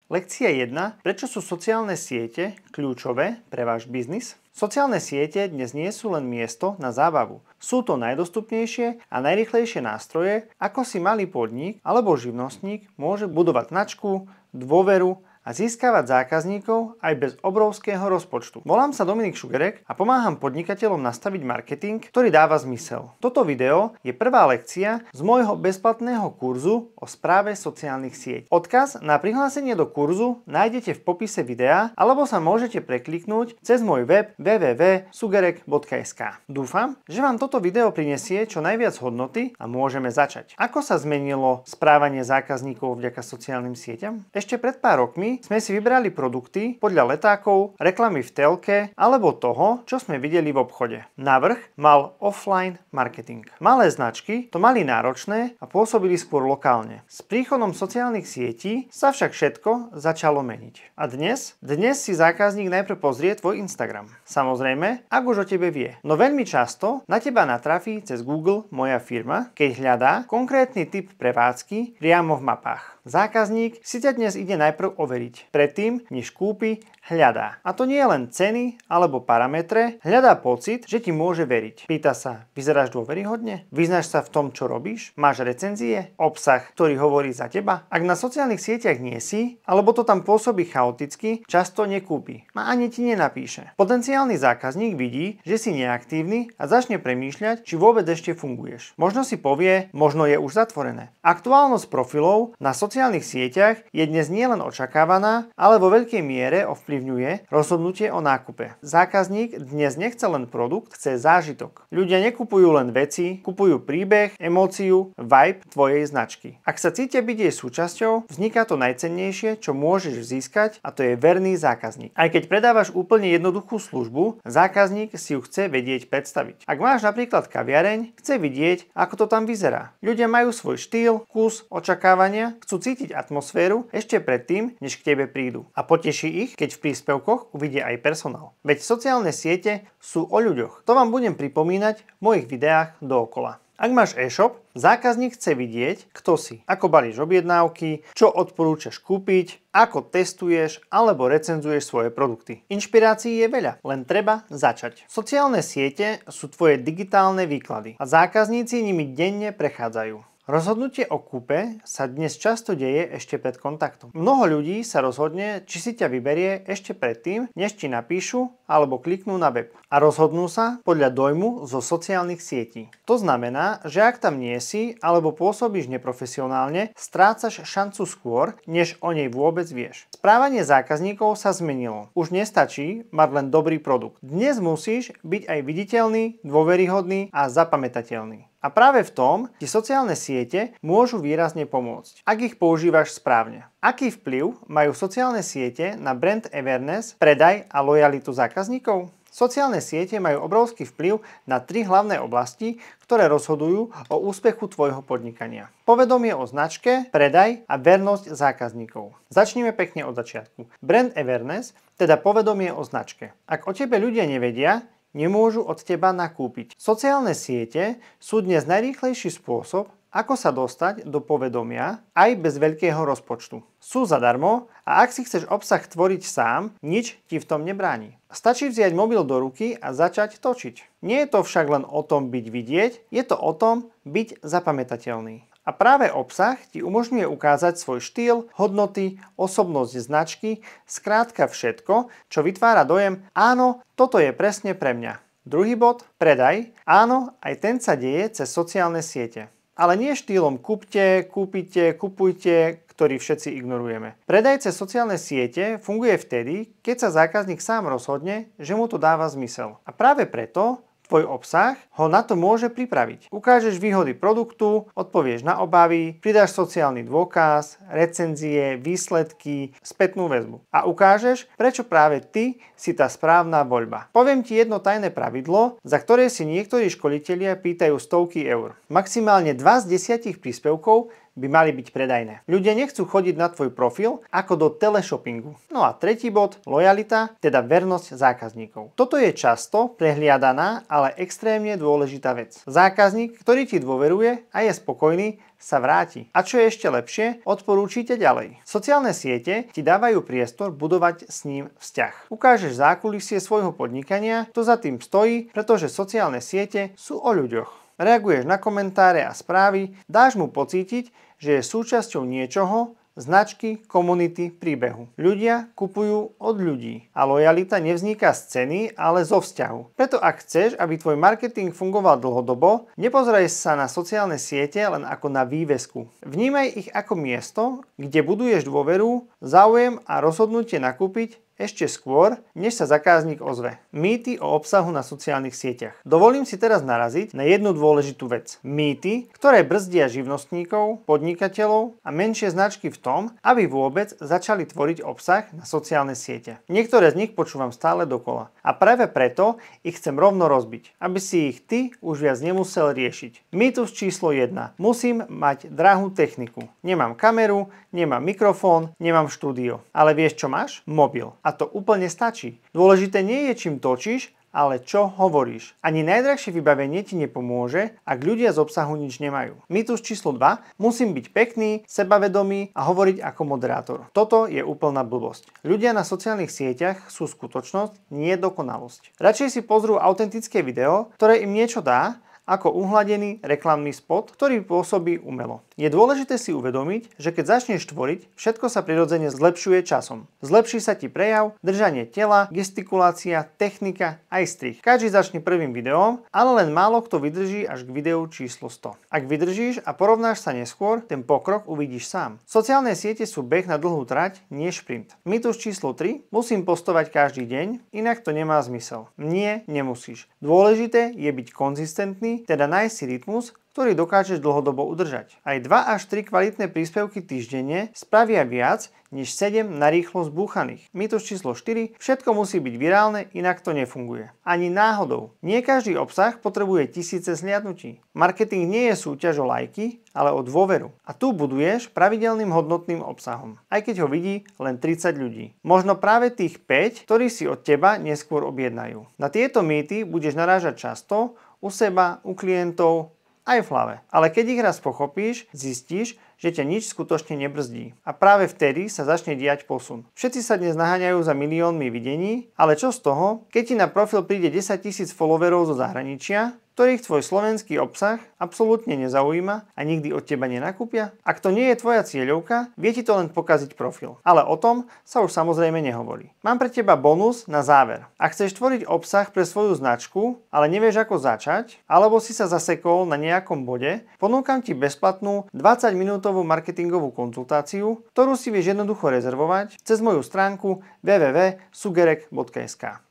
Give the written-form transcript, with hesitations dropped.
Lekcia 1. Prečo sú sociálne siete kľúčové pre váš biznis? Sociálne siete dnes nie sú len miesto na zábavu. Sú to najdostupnejšie a najrýchlejšie nástroje, ako si malý podnik alebo živnostník môže budovať značku, dôveru a získavať zákazníkov aj bez obrovského rozpočtu. Volám sa Dominik Šugerek a pomáham podnikateľom nastaviť marketing, ktorý dáva zmysel. Toto video je prvá lekcia z môjho bezplatného kurzu o správe sociálnych sietí. Odkaz na prihlásenie do kurzu nájdete v popise videa alebo sa môžete prekliknúť cez môj web www.sugerek.sk. Dúfam, že vám toto video prinesie čo najviac hodnoty a môžeme začať. Ako sa zmenilo správanie zákazníkov vďaka sociálnym sieťam? Ešte pred pár rokmi sme si vybrali produkty podľa letákov, reklamy v telke alebo toho, čo sme videli v obchode. Navrch mal offline marketing. Malé značky to mali náročné a pôsobili skôr lokálne. S príchodom sociálnych sietí sa však všetko začalo meniť. A dnes si zákazník najprv pozrie tvoj Instagram. Samozrejme, ak už o tebe vie. No veľmi často na teba natrafí cez Google Moja firma, keď hľadá konkrétny typ prevádzky priamo v mapách. Zákazník si ťa dnes ide najprv overiť. Predtým, než kúpi, hľadá. A to nie je len ceny alebo parametre, hľadá pocit, že ti môže veriť. Pýta sa, vyzeráš dôveryhodne? Vyznáš sa v tom, čo robíš? Máš recenzie? Obsah, ktorý hovorí za teba? Ak na sociálnych sieťach nie si, alebo to tam pôsobí chaoticky, často nekúpi. A ani ti nenapíše. Potenciálny zákazník vidí, že si neaktívny a začne premýšľať, či vôbec ešte funguješ. Možno si povie, možno je už zatvorené. Aktuálnosť profilov na sociálnych sieťach je dnes nielen očakávaná, ale vo veľkej miere ovplyvňuje rozhodnutie o nákupe. Zákazník dnes nechce len produkt, chce zážitok. Ľudia nekupujú len veci, kupujú príbeh, emóciu, vibe tvojej značky. Ak sa cítia byť jej súčasťou, vzniká to najcennejšie, čo môžeš získať, a to je verný zákazník. Aj keď predávaš úplne jednoduchú službu, zákazník si ju chce vedieť predstaviť. Ak máš napríklad kaviareň, chce vidieť, ako to tam vyzerá. Ľudia majú svoj štýl, kus, očakávania, chcú cítiť atmosféru ešte predtým, než k tebe prídu. A poteší ich, keď v príspevkoch uvidia aj personál. Veď sociálne siete sú o ľuďoch. To vám budem pripomínať v mojich videách dookola. Ak máš e-shop, zákazník chce vidieť, kto si, ako balíš objednávky, čo odporúčaš kúpiť, ako testuješ alebo recenzuješ svoje produkty. Inšpirácií je veľa, len treba začať. Sociálne siete sú tvoje digitálne výklady a zákazníci nimi denne prechádzajú. Rozhodnutie o kúpe sa dnes často deje ešte pred kontaktom. Mnoho ľudí sa rozhodne, či si ťa vyberie ešte predtým, než ti napíšu alebo kliknú na web. A rozhodnú sa podľa dojmu zo sociálnych sietí. To znamená, že ak tam nie si alebo pôsobíš neprofesionálne, strácaš šancu skôr, než o nej vôbec vieš. Správanie zákazníkov sa zmenilo. Už nestačí mať len dobrý produkt. Dnes musíš byť aj viditeľný, dôveryhodný a zapamätateľný. A práve v tom ti sociálne siete môžu výrazne pomôcť, ak ich používaš správne. Aký vplyv majú sociálne siete na brand awareness, predaj a lojalitu zákazníkov? Sociálne siete majú obrovský vplyv na 3 hlavné oblasti, ktoré rozhodujú o úspechu tvojho podnikania. Povedomie o značke, predaj a vernosť zákazníkov. Začnime pekne od začiatku. Brand awareness, teda povedomie o značke. Ak o tebe ľudia nevedia, nemôžu od teba nakúpiť. Sociálne siete sú dnes najrýchlejší spôsob, ako sa dostať do povedomia aj bez veľkého rozpočtu. Sú zadarmo a ak si chceš obsah tvoriť sám, nič ti v tom nebráni. Stačí vziať mobil do ruky a začať točiť. Nie je to však len o tom byť vidieť, je to o tom byť zapamätateľný. A práve obsah ti umožňuje ukázať svoj štýl, hodnoty, osobnosť značky, skrátka všetko, čo vytvára dojem, áno, toto je presne pre mňa. Druhý bod, predaj, áno, aj ten sa deje cez sociálne siete. Ale nie štýlom kúpte, kúpite, kupujte, ktorý všetci ignorujeme. Predaj cez sociálne siete funguje vtedy, keď sa zákazník sám rozhodne, že mu to dáva zmysel. A práve preto tvoj obsah ho na to môže pripraviť. Ukážeš výhody produktu, odpovieš na obavy, pridáš sociálny dôkaz, recenzie, výsledky, spätnú väzbu. A ukážeš, prečo práve ty si tá správna voľba. Poviem ti jedno tajné pravidlo, za ktoré si niektorí školitelia pýtajú stovky eur. Maximálne 2 z 10 príspevkov by mali byť predajné. Ľudia nechcú chodiť na tvoj profil ako do teleshoppingu. No a tretí bod, lojalita, teda vernosť zákazníkov. Toto je často prehliadaná, ale extrémne dôležitá vec. Zákazník, ktorý ti dôveruje a je spokojný, sa vráti. A čo je ešte lepšie, odporúčite ďalej. Sociálne siete ti dávajú priestor budovať s ním vzťah. Ukážeš zákulisie svojho podnikania, kto za tým stojí, pretože sociálne siete sú o ľuďoch. Reaguješ na komentáre a správy, dáš mu pocítiť, že je súčasťou niečoho, značky, komunity, príbehu. Ľudia kupujú od ľudí a lojalita nevzniká z ceny, ale zo vzťahu. Preto ak chceš, aby tvoj marketing fungoval dlhodobo, nepozeraj sa na sociálne siete len ako na vývesku. Vnímaj ich ako miesto, kde buduješ dôveru, záujem a rozhodnutie nakúpiť ešte skôr, než sa zákazník ozve. Mýty o obsahu na sociálnych sieťach. Dovolím si teraz naraziť na jednu dôležitú vec. Mýty, ktoré brzdia živnostníkov, podnikateľov a menšie značky v tom, aby vôbec začali tvoriť obsah na sociálne siete. Niektoré z nich počúvam stále dokola. A práve preto ich chcem rovno rozbiť, aby si ich ty už viac nemusel riešiť. Mýtus číslo 1. Musím mať drahú techniku. Nemám kameru, nemám mikrofón, nemám štúdio. Ale vieš čo máš? Mobil. A to úplne stačí. Dôležité nie je, čím točíš, ale čo hovoríš. Ani najdrahšie vybavenie ti nepomôže, ak ľudia z obsahu nič nemajú. Mýtus číslo 2. Musím byť pekný, sebavedomý a hovoriť ako moderátor. Toto je úplná blbosť. Ľudia na sociálnych sieťach sú skutočnosť, nie dokonalosť. Radšej si pozrú autentické video, ktoré im niečo dá, ako uhladený reklamný spot, ktorý pôsobí umelo. Je dôležité si uvedomiť, že keď začneš tvoriť, všetko sa prirodzene zlepšuje časom. Zlepší sa ti prejav, držanie tela, gestikulácia, technika aj strih. Každý začne prvým videom, ale len málo kto vydrží až k videu číslo 100. Ak vydržíš a porovnáš sa neskôr, ten pokrok uvidíš sám. Sociálne siete sú beh na dlhú trať, nie šprint. Mýtus číslo 3. Musím postovať každý deň, inak to nemá zmysel. Nie, nemusíš. Dôležité je byť konzistentný, teda nájsť si rytmus, ktorý dokážeš dlhodobo udržať. Aj 2 až 3 kvalitné príspevky týždenne spravia viac než 7 narýchlo zbúchaných. Mýtus číslo 4. Všetko musí byť virálne, inak to nefunguje. Ani náhodou. Nie každý obsah potrebuje tisíce zhliadnutí. Marketing nie je súťaž o lajky, ale o dôveru. A tu buduješ pravidelným hodnotným obsahom. Aj keď ho vidí len 30 ľudí. Možno práve tých 5, ktorí si od teba neskôr objednajú. Na tieto mýty budeš narážať často, u seba, u klientov, aj v hlave. Ale keď ich raz pochopíš, zistíš, že ťa nič skutočne nebrzdí. A práve vtedy sa začne diať posun. Všetci sa dnes naháňajú za miliónmi videní, ale čo z toho, keď ti na profil príde 10 000 followerov zo zahraničia, ktorých tvoj slovenský obsah absolútne nezaujíma a nikdy od teba nenakúpia? Ak to nie je tvoja cieľovka, vie ti to len pokaziť profil. Ale o tom sa už samozrejme nehovorí. Mám pre teba bonus na záver. Ak chceš tvoriť obsah pre svoju značku, ale nevieš ako začať, alebo si sa zasekol na nejakom bode, ponúkam ti bezplatnú 20-minútovú marketingovú konzultáciu, ktorú si vieš jednoducho rezervovať cez moju stránku www.sugerek.sk.